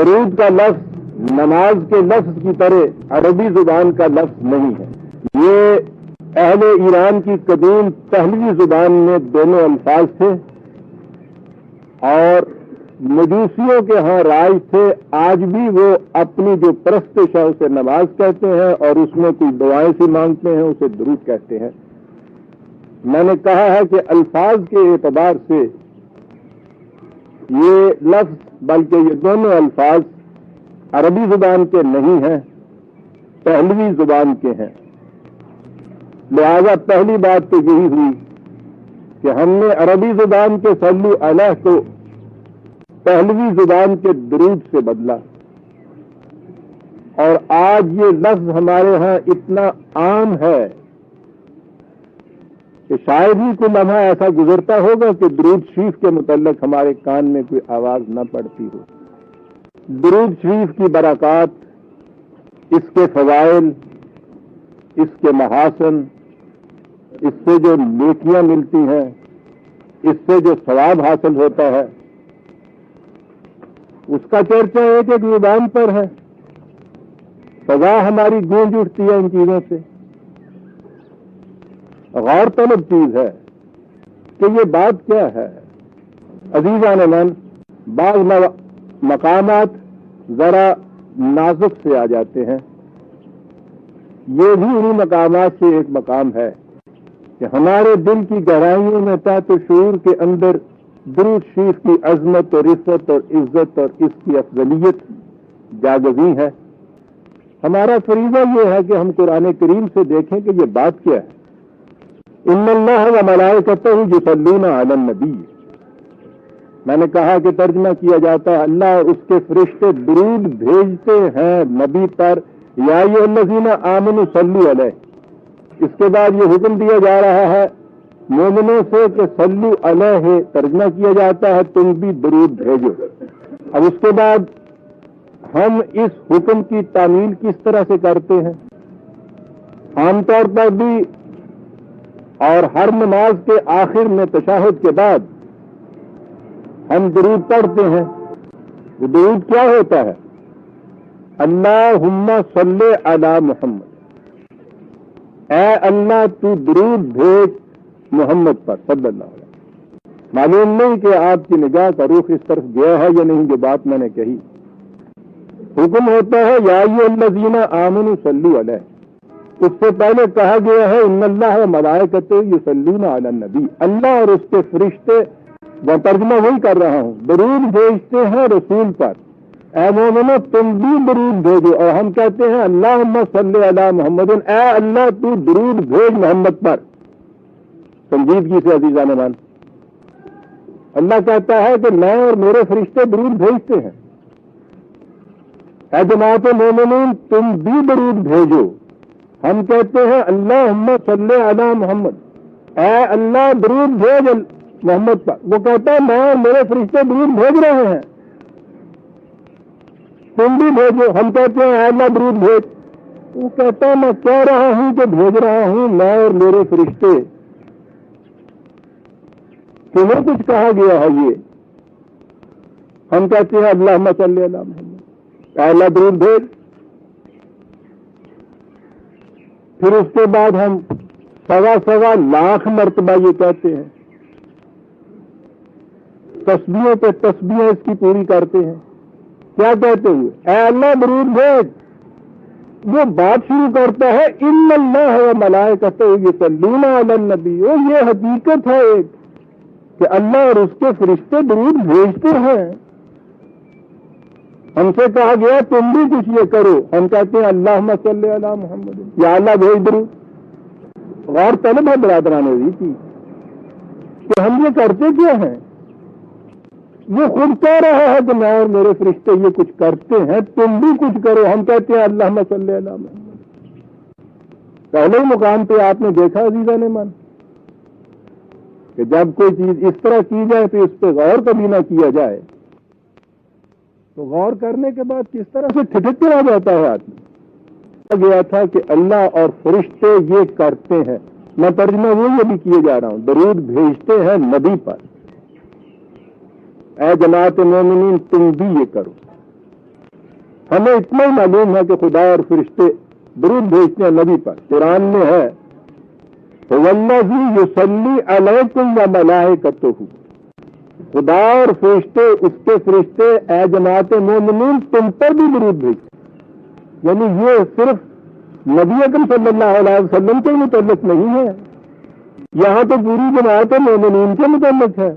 درود کا لفظ نماز کے لفظ کی طرح عربی زبان کا لفظ نہیں ہے. یہ اہل ایران کی قدیم پہلوی زبان میں دونوں الفاظ تھے اور مجوسیوں کے ہاں رائج تھے. آج بھی وہ اپنی جو پرستش ہے اسے نماز کہتے ہیں اور اس میں کوئی دعائیں سی مانگتے ہیں اسے درود کہتے ہیں. میں نے کہا ہے کہ الفاظ کے اعتبار سے یہ لفظ بلکہ یہ دونوں الفاظ عربی زبان کے نہیں ہیں، پہلوی زبان کے ہیں. لہذا پہلی بات تو یہی ہوئی کہ ہم نے عربی زبان کے صلو علیہ کو پہلوی زبان کے درود سے بدلا، اور آج یہ لفظ ہمارے ہاں اتنا عام ہے کہ شاید ہی کوئی لمحہ ایسا گزرتا ہوگا کہ درود شریف کے متعلق ہمارے کان میں کوئی آواز نہ پڑتی ہو. درود شریف کی برکات، اس کے فضائل، اس کے محاسن، اس سے جو نیکیاں ملتی ہیں، اس سے جو ثواب حاصل ہوتا ہے، اس کا چرچا ایک ایک زبان پر ہے. فضا ہماری گونج اٹھتی ہے ان چیزوں سے. غور طلب چیز ہے کہ یہ بات کیا ہے. عزیزان من، بعض مقامات ذرا نازک سے آ جاتے ہیں. یہ بھی انہی مقامات سے ایک مقام ہے کہ ہمارے دل کی گہرائیوں میں تحت شعور کے اندر درود شریف کی عظمت اور عزت اور عزت اور اس کی افضلیت جاگزی ہے. ہمارا فریضہ یہ ہے کہ ہم قرآن کریم سے دیکھیں کہ یہ بات کیا ہے. ان اللہ و ملائکتہ یصلون علی النبی. میں نے کہا کہ ترجمہ کیا جاتا ہے اللہ اور اس کے فرشتے درود بھیجتے ہیں نبی پر. یا ایھا الذین آمنوا صلوا علیہ. اس کے بعد یہ حکم دیا جا رہا ہے مومنوں سے کہ صلو علیہ. ترجمہ کیا جاتا ہے تم بھی درود بھیجو. اب اس کے بعد ہم اس حکم کی تعمیل کس طرح سے کرتے ہیں؟ عام طور پر بھی اور ہر نماز کے آخر میں تشہد کے بعد ہم درود پڑھتے ہیں. وہ درود کیا ہوتا ہے؟ اللہم صلی علی محمد. اے اللہ تو درود بھیج محمد پر صلی اللہ علیہ وسلم. معلوم نہیں کہ آپ کی نگاہ کا رخ اس طرف گیا ہے یا نہیں جو بات میں نے کہی. حکم ہوتا ہے یا ایھا الذین آمنوا صلوا علیہ. اس سے پہلے کہا گیا ہے ان اللہ و ملائکتہ یصلون علی النبی. اللہ اور اس کے فرشتے، وہ ترجمہ وہی کر رہا ہوں، درود بھیجتے ہیں رسول پر. اے مومنو تم بھی درود بھیجو. اور ہم کہتے ہیں اللہم صلی علی محمد. اے اللہ تو درود بھیج محمد پر. سنجیدگی سے عزیزان من، اللہ کہتا ہے کہ میں اور میرے فرشتے درود بھیجتے ہیں. اے جماعت مومنین تم بھی درود بھیجو. ہم کہتے ہیں اللہم صلی علی محمد. اے اللہ درود بھیج محمد پر. وہ کہتا ہے میں اور میرے فرشتے درود بھیج رہے ہیں، تم بھی بھیجو. ہم کہتے ہیں اے اللہ درود بھیج. وہ کہتا ہے میں کہہ رہا ہوں کہ بھیج رہا ہوں میں اور میرے فرشتے. تمہیں کچھ کہا گیا ہے یہ؟ ہم کہتے ہیں اللہم صلی علی محمد. اے اللہ درود بھیج. پھر اس کے بعد ہم سوا لاکھ مرتبہ یہ کہتے ہیں. تسبیحوں پہ تسبیحیں اس کی پوری کرتے ہیں. کیا کہتے ہوئے؟ اے اللہ درود بھیج. وہ بات شروع کرتا ہے ان اللہ و ملائکتہ یصلون علی النبی. یہ حقیقت ہے ایک کہ اللہ اور اس کے فرشتے درود بھیجتے ہیں. ہم سے کہا گیا تم بھی کچھ یہ کرو. ہم کہتے ہیں اللہم صلی علی محمد. یا اللہ بھیج درود. غور طلب ہے برادران عزیز کی کہ ہم یہ کرتے کیا ہیں. وہ خود کہہ رہا ہے کہ میں اور میرے فرشتے یہ کچھ کرتے ہیں، تم بھی کچھ کرو. ہم کہتے ہیں اللہم صلی علی محمد. پہلے مقام پہ آپ نے دیکھا عزیزان من کہ جب کوئی چیز اس طرح کی جائے تو اس پہ غور کبھی نہ کیا جائے تو غور کرنے کے بعد کس طرح سے ٹھٹک کر آ جاتا ہے آدمی. گیا تھا کہ اللہ اور فرشتے یہ کرتے ہیں. میں ترجمہ وہ بھی کیے جا رہا ہوں. درود بھیجتے ہیں نبی پر. اے جماعت مومنین تم بھی یہ کرو. ہمیں اتنا ہی معلوم ہے کہ خدا اور فرشتے درود بھیجتے ہیں نبی پر. قرآن میں ہے وَالَّذِي يُصَلِّي عَلَيْكُمْ وَمَلَائِكَتُهُ، خدا اور فرشتے، اس کے فرشتے اے جماعت مومنین تم پر بھی درود بھیجتے ہیں. یعنی یہ صرف نبی اکرم صلی اللہ علیہ وسلم کے متعلق نہیں ہے، یہاں تو پوری جماعت مومنین کے متعلق ہے.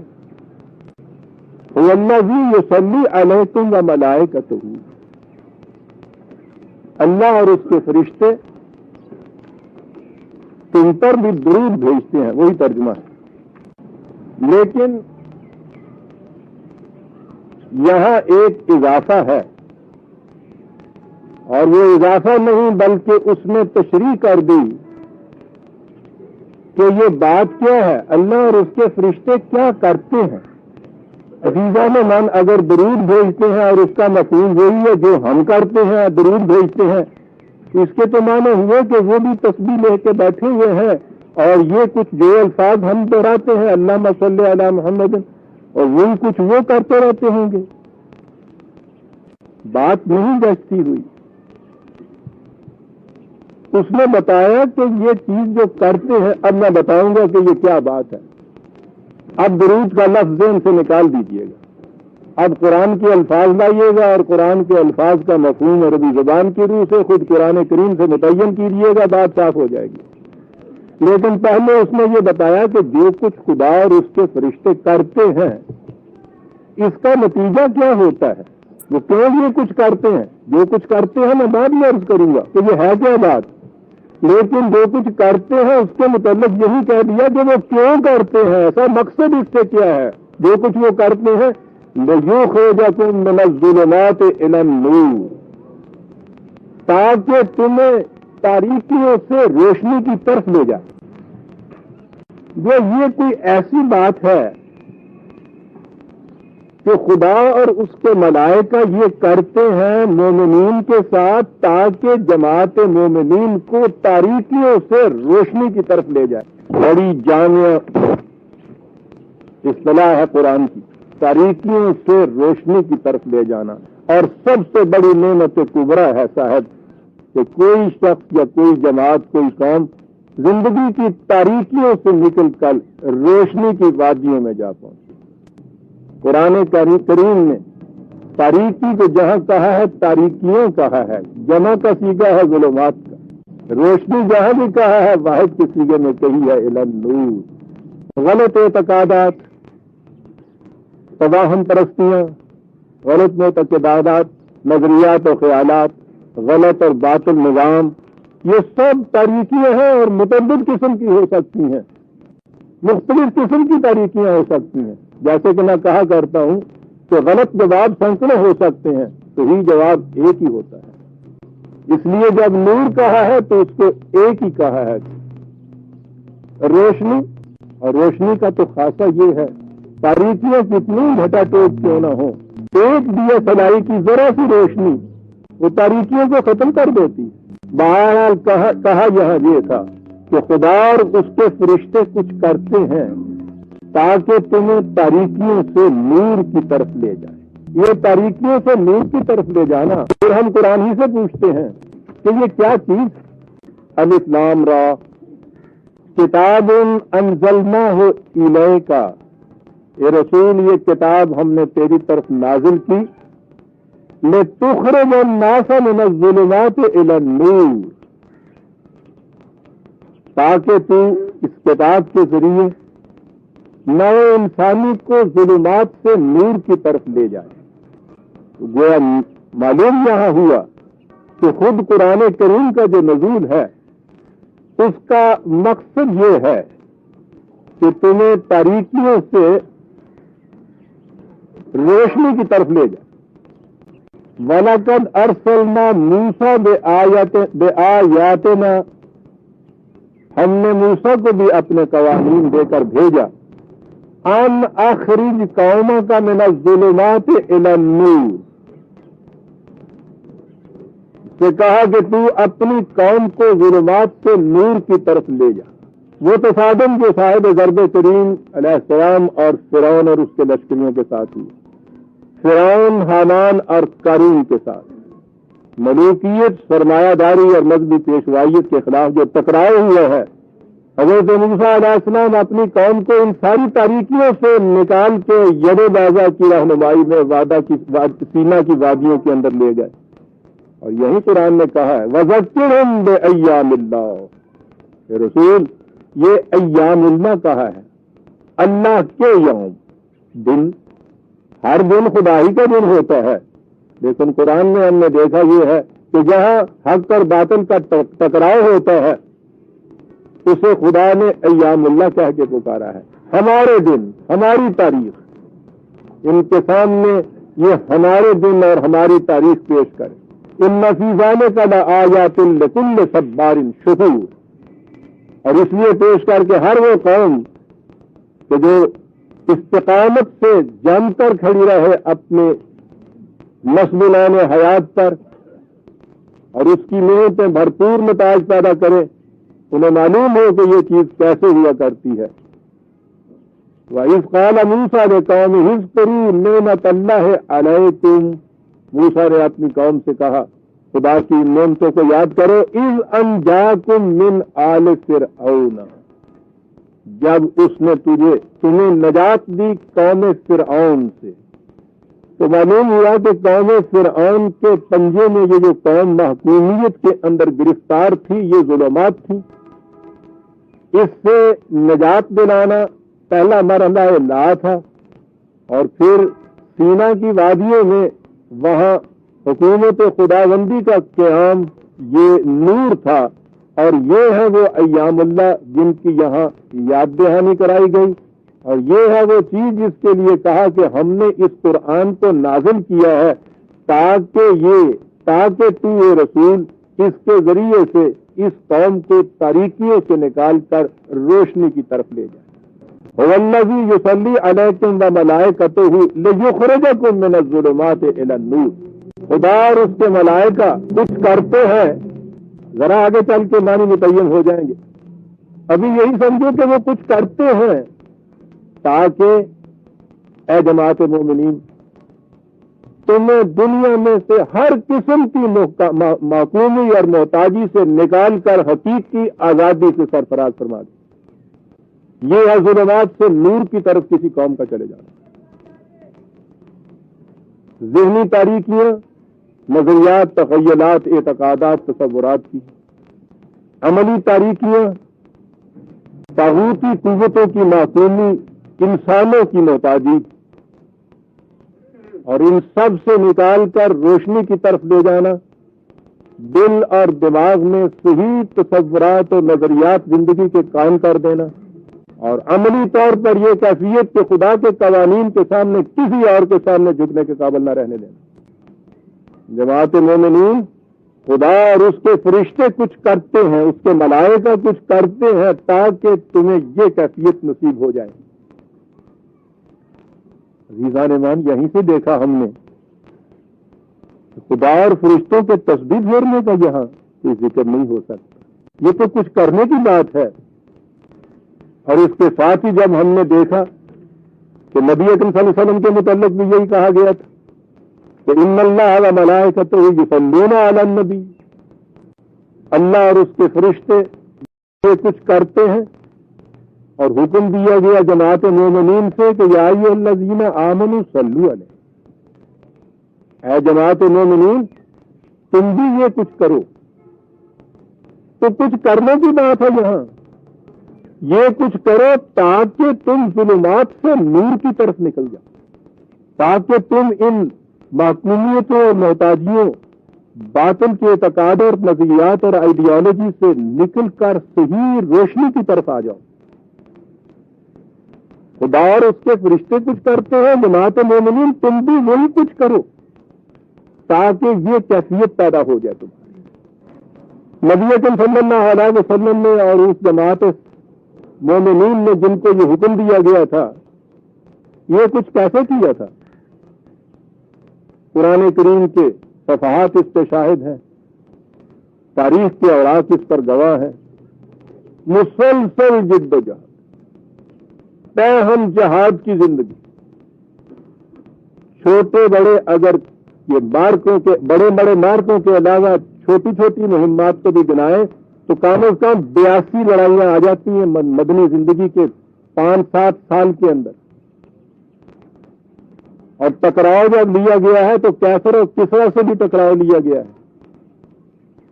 وَالَّذِي يُصَلِّي عَلَيْكُمْ وَمَلَائِكَتُهُ، اللہ اور اس کے فرشتے تم پر بھی درود بھیجتے ہیں، وہی ترجمہ ہے. لیکن یہاں ایک اضافہ ہے، اور وہ اضافہ نہیں بلکہ اس میں تشریح کر دی کہ یہ بات کیا ہے، اللہ اور اس کے فرشتے کیا کرتے ہیں. عزیزان من، اگر درود بھیجتے ہیں اور اس کا مفہوم وہی ہے جو ہم کرتے ہیں، درود بھیجتے ہیں، اس کے تو معنی ہوئے کہ وہ بھی تسبیح لے کے بیٹھے ہوئے ہیں اور یہ کچھ جو الفاظ ہم دہراتے ہیں اللہم صلی علی محمد، اور وہی کچھ وہ کرتے رہتے ہوں گے. بات نہیں جچتی ہوئی. اس نے بتایا کہ یہ چیز جو کرتے ہیں، اب میں بتاؤں گا کہ یہ کیا بات ہے. اب درود کا لفظ ذہن سے نکال دیجئے گا، اب قرآن کے الفاظ لائیے گا اور قرآن کے الفاظ کا مفہوم عربی زبان کی روح سے خود قرآن کریم سے متعین کیجیے گا، بات صاف ہو جائے گی. لیکن پہلے اس نے یہ بتایا کہ جو کچھ خدا اور اس کے فرشتے کرتے ہیں اس کا نتیجہ کیا ہوتا ہے، وہ کیوں یہ کچھ کرتے ہیں. جو کچھ کرتے ہیں میں بعد میں عرض کروں گا کہ یہ ہے کیا بات، لیکن جو کچھ کرتے ہیں اس کے متعلق یہی کہہ دیا کہ وہ کیوں کرتے ہیں، ایسا مقصد اس سے کیا ہے. جو کچھ وہ کرتے ہیں لِيُخْرِجَكُم مِّنَ الظُّلُمَاتِ إِلَى النُّورِ، تاکہ تمہیں تاریکیوں سے روشنی کی طرف لے جائے. یہ کوئی ایسی بات ہے کہ خدا اور اس کے ملائکہ یہ کرتے ہیں مومنین کے ساتھ تاکہ جماعت مومنین کو تاریکیوں سے روشنی کی طرف لے جائے. بڑی جامع اصطلاح ہے قرآن کی، تاریکیوں سے روشنی کی طرف لے جانا. اور سب سے بڑی نعمت کبریٰ ہے صاحب کہ کوئی شخص یا کوئی جماعت، کوئی قوم زندگی کی تاریکیوں سے نکل کر روشنی کی وادیوں میں جا پہنچے. قرآن کریم نے تاریکی کو جہاں کہا ہے تاریکیوں کہا ہے، جمع کا صیغہ ہے ظلمات کا. روشنی جہاں بھی کہا ہے واحد کے صیغے میں کہی ہے الی النور. غلط اعتقادات، توہم پرستیاں، غلط معتقدات، نظریات و خیالات، غلط اور باطل نظام، یہ سب تاریکیاں ہیں اور متعدد قسم کی ہو سکتی ہیں، مختلف قسم کی تاریکیاں ہو سکتی ہیں. جیسے کہ میں کہا کرتا ہوں کہ غلط جواب سینکڑوں ہو سکتے ہیں، صحیح جواب ایک ہی ہوتا ہے. اس لیے جب نور کہا ہے تو اس کو ایک ہی کہا ہے. روشنی، اور روشنی کا تو خاصہ یہ ہے تاریکیاں کتنی گھٹا ٹوٹ کیوں نہ ہو، ایک دیا سلائی کی ذرا سی روشنی وہ تاریکیوں کو ختم کر دیتی. بہرحال کہا یہاں یہ تھا کہ خدا اور اس کے فرشتے کچھ کرتے ہیں تاکہ تمہیں تاریکیوں سے نور کی طرف لے جائے. یہ تاریکیوں سے نور کی طرف لے جانا، پھر ہم قرآن ہی سے پوچھتے ہیں کہ یہ کیا چیز. الف لام را کتاب انزلناہ الیک، اے رسول یہ کتاب ہم نے تیری طرف نازل کی، لتخرج الناس من الظلمات الی النور، تاکہ تو اس کتاب کے ذریعے نئے انسانی کو ظلمات سے نور کی طرف لے جائے. گویا معلوم یہاں ہوا کہ خود قرآن کریم کا جو نزول ہے اس کا مقصد یہ ہے کہ تمہیں تاریکیوں سے روشنی کی طرف لے جائے. وَلَقَدْ أَرْسَلْنَا مُوسَىٰ بِآيَاتِنَا، ہم نے موسیٰ کو بھی اپنے قوانین دے کر بھیجا. ان اخرج قومک من الظلمات الی النور، سے کہا کہ تو اپنی قوم کو ظلمات سے نور کی طرف لے جا. وہ تصادم جو صاحب ضرب کریم علیہ السلام اور فرعون اور اس کے لشکریوں کے ساتھ ہوئی، فرعون، حامان اور قارون کے ساتھ، ملوکیت، سرمایہ داری اور مذہبی پیشوائیت کے خلاف جو ٹکراؤ ہوا ہے، حضرت موسیٰ علیہ السلام اپنی قوم کو ان ساری تاریکیوں سے نکال کے ید بازا کی رہنمائی میں سینا کی وادیوں کے اندر لے گئے. اور یہی قرآن نے کہا ہے وَذَكِّرْهُمْ بِأَيَّامِ اللَّهِ، کہ رسول یہ ایام اللہ کہا ہے، اللہ کے یوم، دن. ہر دن خدا ہی کا دن ہوتا ہے، لیکن قرآن میں ہم نے دیکھا یہ ہے کہ جہاں حق اور باطل کا ٹکراؤ ہوتا ہے اسے خدا نے ایام اللہ کہہ کے پکارا ہے. ہمارے دن، ہماری تاریخ، ان کے سامنے یہ ہمارے دن اور ہماری تاریخ پیش کرے. ان فی ذالک لآیات لکل صبار شکور، اور اس لیے پیش کر کے ہر وہ قوم کہ جو استقامت سے جم کر کھڑی رہے اپنے مسئلان حیات پر اور اس کی محنتیں بھرپور نتائج پیدا کرے، انہیں معلوم ہو کہ یہ چیز کیسے ہوا کرتی ہے. وَإِذْ قَالَ مُوسَىٰ لِقَوْمِهِ اذْكُرُوا نِعْمَتَ اللَّهِ عَلَيْكُمْ، موسیٰ نے اپنی قوم سے کہا خدا کی نعمتوں کو یاد کرو. اذ انجاکم من آل فرعون، جب اس نے تمہیں نجات دی قوم فرعون سے. تو معلوم ہوا کہ قوم فرعون کے پنجے میں یہ جو قوم محکومیت کے اندر گرفتار تھی، یہ ظلمات تھی. اس سے نجات دلانا پہلا مرحلہ لا تھا، اور پھر سینا کی وادیوں میں وہاں حکومت خداوندی کا قیام، یہ نور تھا. اور یہ ہے وہ ایام اللہ جن کی یہاں یاد دہانی کرائی گئی، اور یہ ہے وہ چیز جس کے لیے کہا کہ ہم نے اس قرآن کو نازل کیا ہے تاکہ تو اے رسول اس کے ذریعے سے اس قوم کو تاریکیوں سے نکال کر روشنی کی طرف لے جائے. وَالَّذِي يُصَلِّي عَلَيْكُمْ وَمَلَائِكَتُهُ لِيُخْرِجَكُم مِّنَ الظُّلُمَاتِ إِلَى النُّورِ. خدا اور اس کے ملائکہ کچھ کرتے ہیں، ذرا آگے چل کے معنی متعین ہو جائیں گے. ابھی یہی سمجھو کہ وہ کچھ کرتے ہیں تاکہ اے جماعت مومنین تمہیں دنیا میں سے ہر قسم کی معقومی اور محتاجی سے نکال کر حقیقی آزادی سے سرفراز فرما دے. یہ ہے ظلمات سے نور کی طرف کسی قوم کا چلے جانا. ذہنی تاریکیاں، نظریات، تخیلات، اعتقادات، تصورات کی. عملی تاریکیاں، طاغوتی قوتوں کی معقومی، انسانوں کی محتاجی، اور ان سب سے نکال کر روشنی کی طرف لے جانا. دل اور دماغ میں صحیح تصورات اور نظریات زندگی کے قائم کر دینا، اور عملی طور پر یہ کیفیت کہ خدا کے قوانین کے سامنے کسی اور کے سامنے جھکنے کے قابل نہ رہنے دینا. جماعت مومنین، خدا اور اس کے فرشتے کچھ کرتے ہیں، اس کے ملائکہ کچھ کرتے ہیں تاکہ تمہیں یہ کیفیت نصیب ہو جائے. عزیزان ایمان، یہیں سے دیکھا ہم نے خدا اور فرشتوں کے تسبیح پھیرنے کا یہاں کوئی ذکر نہیں ہو سکتا. یہ تو کچھ کرنے کی بات ہے. اور اس کے ساتھ ہی جب ہم نے دیکھا کہ نبی اکرم صلی اللہ علیہ وسلم کے متعلق بھی یہی کہا گیا تھا کہ ان اللہ وملائکتہ یصلون علی النبی، اللہ اور اس کے فرشتے یہ کچھ کرتے ہیں. اور حکم دیا گیا جماعت مومنین سے کہ یا ایھا الذین آمنوا صلوا علیہ، اے جماعت مومنین تم بھی یہ کچھ کرو. تو کچھ کرنے کی بات ہے یہاں. یہ کچھ کرو تاکہ تم ظلمات سے نور کی طرف نکل جاؤ، تاکہ تم ان معقومیتوں اور محتاجیوں، باطل کے اعتقاد اور نظریات اور آئیڈیالوجی سے نکل کر صحیح روشنی کی طرف آ جاؤ. خدا اور اس کے فرشتے کچھ کرتے ہیں، جماعت مومنین تم بھی وہی کچھ کرو تاکہ یہ کیفیت پیدا ہو جائے تمہاری. نبی اکرم صلی اللہ علیہ وسلم نے اور اس جماعت مومنین نے جن کو یہ حکم دیا گیا تھا، یہ کچھ کیسے کیا تھا؟ قرآن کریم کے صفحات اس پہ شاہد ہیں، تاریخ کے اوراق اس پر گواہ ہے. مسلسل جد و جہد، ہم جہاد کی زندگی. چھوٹے بڑے اگر یہ مارکوں کے بڑے بڑے مارکوں کے علاوہ چھوٹی چھوٹی مہمات کو بھی گنائیں تو کم از کم 82 لڑائیاں آ جاتی ہیں مدنی زندگی کے 5-7 سال کے اندر. اور ٹکراؤ جب لیا گیا ہے تو کیسر اور کسرا سے بھی ٹکراؤ لیا گیا ہے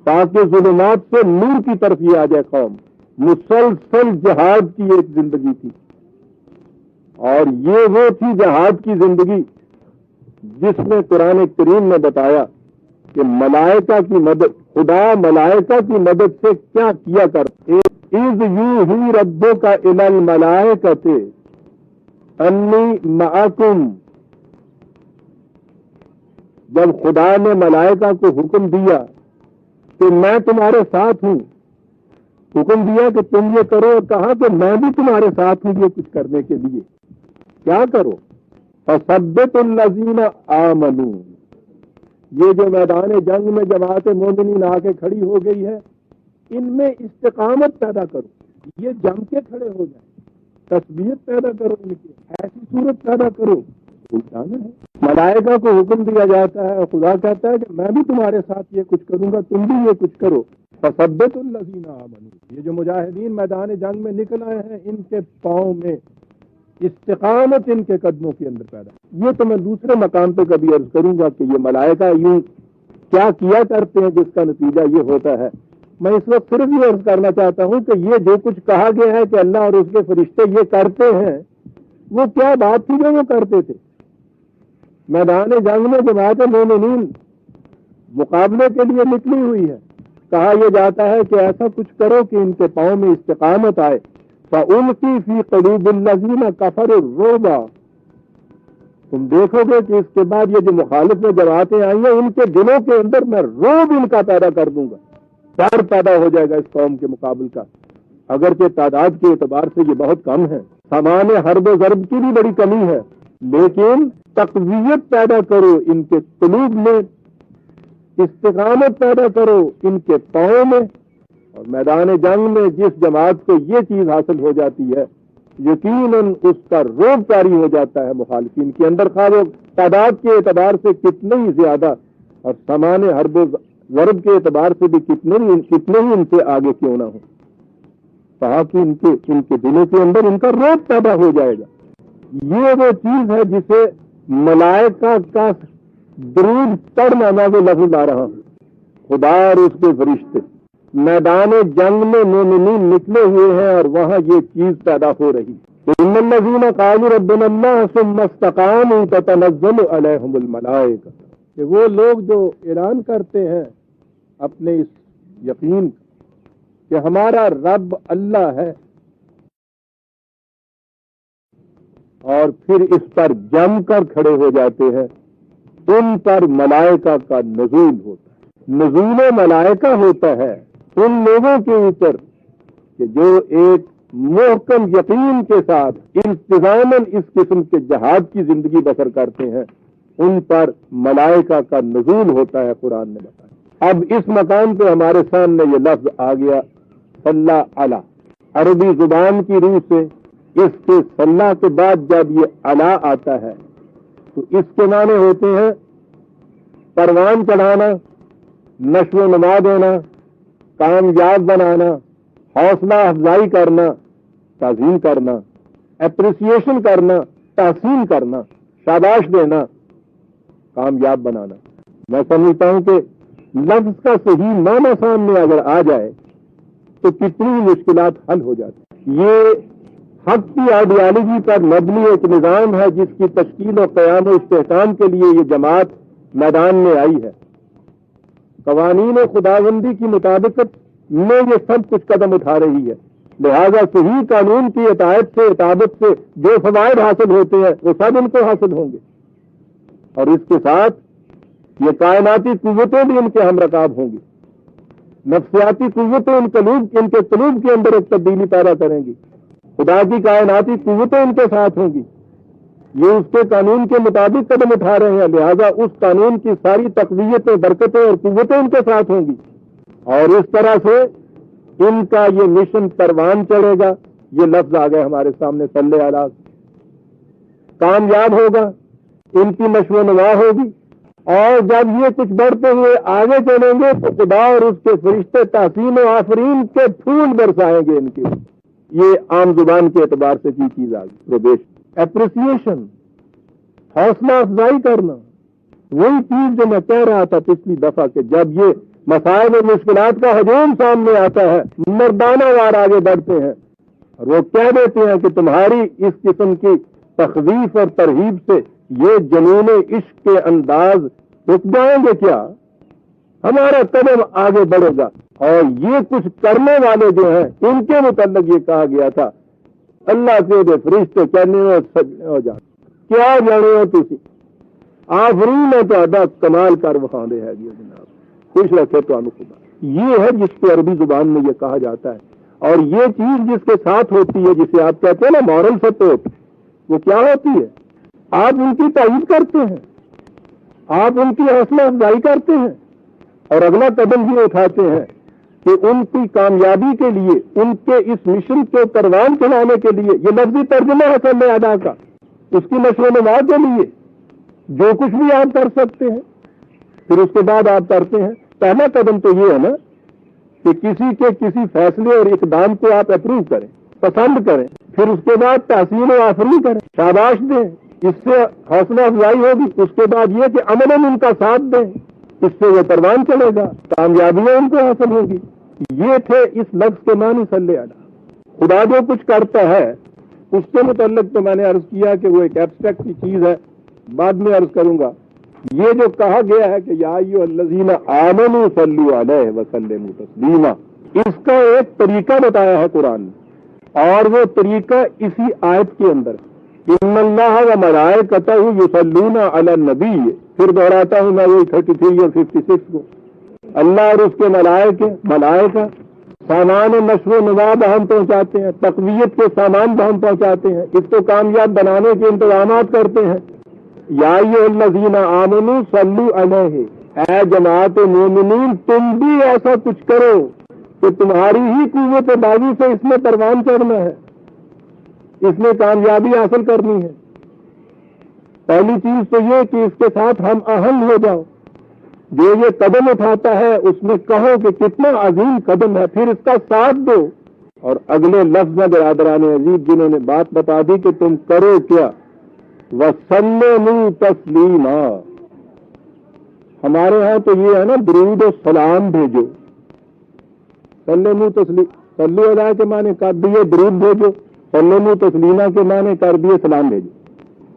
تاکہ ظلمات سے نور کی طرف یہ آ جائے قوم. مسلسل جہاد کی ایک زندگی تھی اور یہ وہ تھی جہاد کی زندگی جس میں قرآن کریم نے بتایا کہ ملائکہ کی مدد خدا ملائکہ کی مدد سے کیا کیا کرتے. اذ یوحی ربک الی الملائکۃ انی معکم، جب خدا نے ملائکہ کو حکم دیا کہ میں تمہارے ساتھ ہوں، حکم دیا کہ تم یہ کرو اور کہا کہ میں بھی تمہارے ساتھ ہوں یہ کچھ کرنے کے لیے. کیا کرو؟ فثبت الذین آمنوا، یہ جو میدان جنگ میں جماعت مومنین آ کے کھڑی ہو گئی ہے ان میں استقامت پیدا کرو، یہ جم کے کھڑے ہو جائیں، تثبیت پیدا کرو، ان کی ایسی صورت پیدا کرو. ملائکہ کو حکم دیا جاتا ہے اور خدا کہتا ہے کہ میں بھی تمہارے ساتھ یہ کچھ کروں گا، تم بھی یہ کچھ کرو. فثبت الذین آمنوا، یہ جو مجاہدین میدان جنگ میں نکل آئے ہیں ان کے پاؤں میں استقامت ان کے قدموں کے اندر پیدا. یہ تو میں دوسرے مقام پہ کبھی عرض کروں گا کہ یہ ملائکہ یوں کیا کیا کرتے ہیں جس کا نتیجہ یہ ہوتا ہے. میں اس وقت صرف یہ عرض کرنا چاہتا ہوں کہ یہ جو کچھ کہا گیا ہے کہ اللہ اور اس کے فرشتے یہ کرتے ہیں، وہ کیا بات تھی جو وہ کرتے تھے. میدان جنگ میں جماعت مومنین مقابلے کے لیے نکلی ہوئی ہے، کہا یہ جاتا ہے کہ ایسا کچھ کرو کہ ان کے پاؤں میں استقامت آئے. فَأُلْقِي فِي قُلُوبِ الَّذِينَ كَفَرُوا الرُّعْبَ، تم دیکھو گے کہ اس کے بعد یہ جو مخالف میں جماعتیں آئی ہیں ان کے دلوں کے اندر میں رعب ان کا پیدا کر دوں گا، ڈر پیدا ہو جائے گا اس قوم کے مقابل کا. اگرچہ تعداد کے اعتبار سے یہ بہت کم ہے، سامان حرب و ضرب کی بھی بڑی کمی ہے، لیکن تقویت پیدا کرو ان کے قلوب میں، استقامت پیدا کرو ان کے پاؤں میں. اور میدان جنگ میں جس جماعت کو یہ چیز حاصل ہو جاتی ہے یقیناً اس کا روب جاری ہو جاتا ہے مخالفین کے اندر، خواہ وہ تعداد کے اعتبار سے کتنے ہی زیادہ اور سامان حرب و ضرب کے اعتبار سے بھی کتنے ہی ان سے آگے کیوں نہ ہو، کہا کہ ان کے دلوں کے اندر ان کا روب پیدا ہو جائے گا. یہ وہ چیز ہے جسے ملائکہ کا درود پڑھنا میں وہ لفظ لا رہا ہوں. خدا اور اس کے فرشتے میدان جنگ میں مومنین نکلے ہوئے ہیں اور وہاں یہ چیز پیدا ہو رہی. ان الذین قالوا ربنا اللہ ثم استقاموا تتنزل علیہم الملائکہ، کہ وہ لوگ جو اعلان کرتے ہیں اپنے اس یقین کہ ہمارا رب اللہ ہے اور پھر اس پر جم کر کھڑے ہو جاتے ہیں، ان پر ملائکہ کا نزول ہوتا ہے. نزول ملائکہ ہوتا ہے ان لوگوں کے اوپر کہ جو ایک محکم یقین کے ساتھ انتظاماً اس قسم کے جہاد کی زندگی بسر کرتے ہیں، ان پر ملائکہ کا نزول ہوتا ہے. قرآن نے بتایا. اب اس مقام پہ ہمارے سامنے یہ لفظ آ گیا صلی علی، عربی زبان کی روح سے اس کے صلی کے بعد جب یہ علی آتا ہے تو اس کے معنی ہوتے ہیں پروان چڑھانا، نشو و نما دینا، کامیاب بنانا، حوصلہ افزائی کرنا، تعظیم کرنا، اپریسیشن کرنا، تحسین کرنا، شاباش دینا، کامیاب بنانا. میں سمجھتا ہوں کہ لفظ کا صحیح معنی سامنے اگر آ جائے تو کتنی مشکلات حل ہو جاتی. یہ حق کی آئیڈیالوجی پر مبنی ایک نظام ہے جس کی تشکیل و قیام و استحکام کے لیے یہ جماعت میدان میں آئی ہے. قوانین خداوندی کی مطابقت میں یہ سب کچھ قدم اٹھا رہی ہے، لہذا صحیح قانون کی اطاعت سے اطاعت سے جو فوائد حاصل ہوتے ہیں وہ سب ان کو حاصل ہوں گے، اور اس کے ساتھ یہ کائناتی قوتیں بھی ان کے ہم رکاب ہوں گی. نفسیاتی قوتیں ان کے قلوب کے اندر ایک تبدیلی پیدا کریں گی. خدا کی کائناتی قوتیں ان کے ساتھ ہوں گی. یہ اس کے قانون کے مطابق قدم اٹھا رہے ہیں، لہذا اس قانون کی ساری تقویتیں، برکتیں اور قوتیں ان کے ساتھ ہوں گی، اور اس طرح سے ان کا یہ مشن پروان چڑھے گا. یہ لفظ آ گئے ہمارے سامنے صلی علی، کامیاب ہوگا، ان کی نشو و نما ہوگی، اور جب یہ کچھ بڑھتے ہوئے آگے چلیں گے تو خدا اور اس کے فرشتے تحسین و آفرین کے پھول برسائیں گے ان کے. یہ عام زبان کے اعتبار سے کی چیز آ گئی. پروبیشن، اپریسیشن، حوصلہ افزائی کرنا، وہی چیز جو میں کہہ رہا تھا پچھلی دفعہ کہ جب یہ مسائل اور مشکلات کا ہجوم سامنے آتا ہے مردانہ وار آگے بڑھتے ہیں اور وہ کہہ دیتے ہیں کہ تمہاری اس قسم کی تخویف اور ترہیب سے یہ جنون عشق کے انداز رک جائیں گے کیا؟ ہمارا قدم آگے بڑھے گا. اور یہ کچھ کرنے والے جو ہیں ان کے متعلق یہ کہا گیا تھا اللہ کے دے فرشتے کہنے ہو جا کیا جانے ہو تسی آفرین ہے تو ادا کمال کر وکھاندے ہے جی جناب خوش رکھے تو خدا. یہ ہے جس کو عربی زبان میں یہ کہا جاتا ہے. اور یہ چیز جس کے ساتھ ہوتی ہے جسے آپ کہتے ہیں نا مورل سپورٹ، وہ کیا ہوتی ہے؟ آپ ان کی تائید کرتے ہیں، آپ ان کی حوصلہ افزائی کرتے ہیں اور اگلا قدم یہ اٹھاتے ہیں کہ ان کی کامیابی کے لیے، ان کے اس مشن کو پروان چلانے کے لیے، یہ لفظی ترجمہ ہے صلی ادا کا، اس کی نشر و نما کے لیے جو کچھ بھی آپ کر سکتے ہیں پھر اس کے بعد آپ کرتے ہیں. پہلا قدم تو یہ ہے نا کہ کسی کے کسی فیصلے اور اقدام کو آپ اپروو کریں، پسند کریں، پھر اس کے بعد تحسین و آفرین کریں، شاباش دیں، اس سے حوصلہ افزائی ہوگی. اس کے بعد یہ کہ عملاً ان کا ساتھ دیں، اس سے وہ پروان چلے گا، کامیابیاں ان کو حاصل ہوگی. یہ تھے اس لفظ کے معنی صلی اللہ. خدا جو کچھ کرتا ہے اس کے متعلق تو میں نے عرض کیا کہ وہ ایک ایبسٹریکٹ کی چیز ہے، بعد میں عرض کروں گا. یہ جو کہا گیا ہے کہ یا ایھا الذین آمنوا صلوا علیہ وسلموا تسلیما، اس کا ایک طریقہ بتایا ہے قرآن نے، اور وہ طریقہ اسی آیت کے اندر ان اللہ وملائکتہ یصلون علی النبی. پھر دہراتا ہوں میں وہی 33 اور 56 کو. اللہ اور اس کے ملائکہ سامان نشر و نما بہم پہنچاتے ہیں، تقویت کے سامان بہم پہنچاتے ہیں، اس کو کامیاب بنانے کے انتظامات کرتے ہیں. یا ایھا الذین آمنوا صلوا علیہ، اے جماعت مومنین تم بھی ایسا کچھ کرو کہ تمہاری ہی قوت بازی سے اس میں پروان چڑھنا ہے، اس میں کامیابی حاصل کرنی ہے. پہلی چیز تو یہ کہ اس کے ساتھ ہم آہنگ ہو جاؤ. جو یہ قدم اٹھاتا ہے اس میں کہو کہ کتنا عظیم قدم ہے، پھر اس کا ساتھ دو. اور اگلے لفظ برادران عزیز جنہوں نے بات بتا دی کہ تم کرو کیا، وَسَلِّمُوا تَسْلِيمًا. ہمارے ہاں تو یہ ہے نا درود و سلام بھیجو. سلموا تسلیم، صلو علیہ کے معنی کر دیے درود بھیجو، سلموا تسلیما کے معنی کر دیے سلام بھیجو.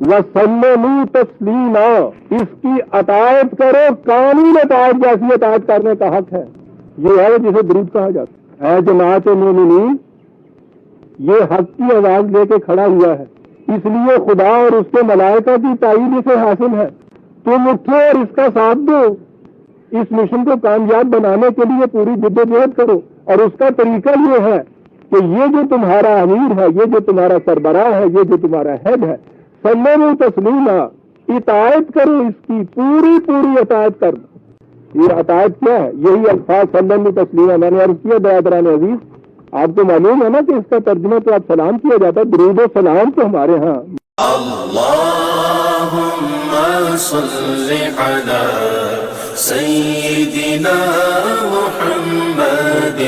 وَسَلِّمُوا تَسْلِيمًا، اس کی اطاعت کرو، کامل اطاعت جیسی اطاعت کرنے کا حق ہے. یہ ہے جسے درود کہا جاتا ہے. اے جماعت مومنین، یہ حق کی آواز لے کے کھڑا ہوا ہے، اس لیے خدا اور اس کے ملائکہ کی تائید اسے حاصل ہے. تم اٹھو اور اس کا ساتھ دو، اس مشن کو کامیاب بنانے کے لیے پوری جدوجہد کرو. اور اس کا طریقہ یہ ہے کہ یہ جو تمہارا امیر ہے، یہ جو تمہارا سربراہ ہے، یہ جو تمہارا ہیڈ ہے، سلموا تسلیما، اطاعت کرو، اس کی پوری اطاعت کرو. یہ اطاعت کیا ہے؟ یہی الفاظ سلموا تسلیما میں نے عرض کیا برادران عزیز. آپ کو معلوم ہے نا کہ اس کا ترجمہ تو آپ سلام کیا جاتا ہے، درود و سلام تو ہمارے ہاں اللہم صل علی سیدنا محمد